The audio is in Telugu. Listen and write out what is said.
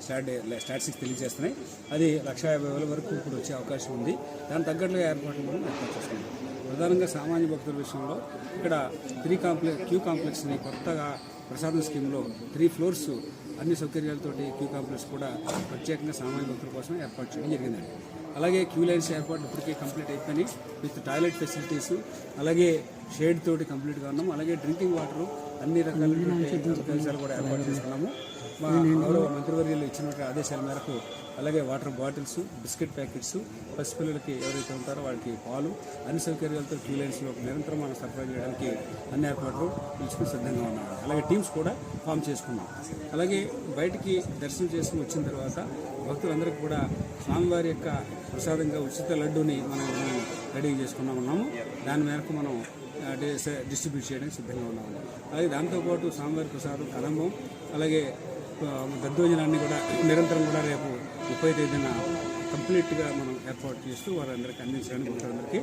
స్టాటిస్టిక్స్ తెలియజేస్తున్నాయి. అది 1,50,000 వరకు ఇప్పుడు వచ్చే అవకాశం ఉంది. దాని తగ్గట్టుగా ఏర్పాట్లు మనం ఏర్పాటు చేస్తున్నాం. ప్రధానంగా సామాన్య భక్తుల విషయంలో ఇక్కడ క్యూ కాంప్లెక్స్ని కొత్తగా ప్రసాదం స్కీమ్లో 3 ఫ్లోర్స్ అన్ని సౌకర్యాలతోటి క్యూ కాంప్లెక్స్ కూడా ప్రత్యేకంగా సామాన్య భక్తుల కోసం ఏర్పాటు చేయడం జరిగిందండి. అలాగే క్యూ లైన్స్ ఏర్పాటు ఇప్పటికే కంప్లీట్ అయిపోయి విత్ టాయిలెట్ ఫెసిలిటీస్, అలాగే షేడ్ తోటి కంప్లీట్గా ఉన్నాము. అలాగే డ్రింకింగ్ వాటర్ అన్ని రకాల ప్రదేశాలు కూడా ఏర్పాటు చేసుకున్నాము. మా గౌరవ మంత్రివర్యులు ఇచ్చినటువంటి ఆదేశాల మేరకు అలాగే వాటర్ బాటిల్స్, బిస్కెట్ ప్యాకెట్స్, పసిపిల్లలకి ఎవరైతే ఉంటారో వాళ్ళకి పాలు అన్ని సౌకర్యాలతో క్యూ లైన్స్లో నిరంతరం మనం సరఫరా చేయడానికి అన్ని ఏర్పాట్లు పిలుచుకుని సిద్ధంగా ఉన్నాము. అలాగే టీమ్స్ కూడా ఫామ్ చేసుకున్నాం. అలాగే బయటికి దర్శనం చేసుకుని వచ్చిన తర్వాత భక్తులందరికీ కూడా స్వామివారి యొక్క ప్రసాదంగా ఉచిత లడ్డూని మనం రెడీ చేసుకున్నాము. దాని మేరకు మనం డిస్ట్రిబ్యూట్ చేయడానికి సిద్ధంగా ఉన్నాము. అలాగే దాంతోపాటు స్వామివారి ప్రసాదం కదంబం, అలాగే దద్దోజనాన్ని కూడా నిరంతరం కూడా రేపు 30వ తేదీన కంప్లీట్గా మనం ఏర్పాటు చేస్తూ వారందరికీ అందించడానికి భక్తులందరికీ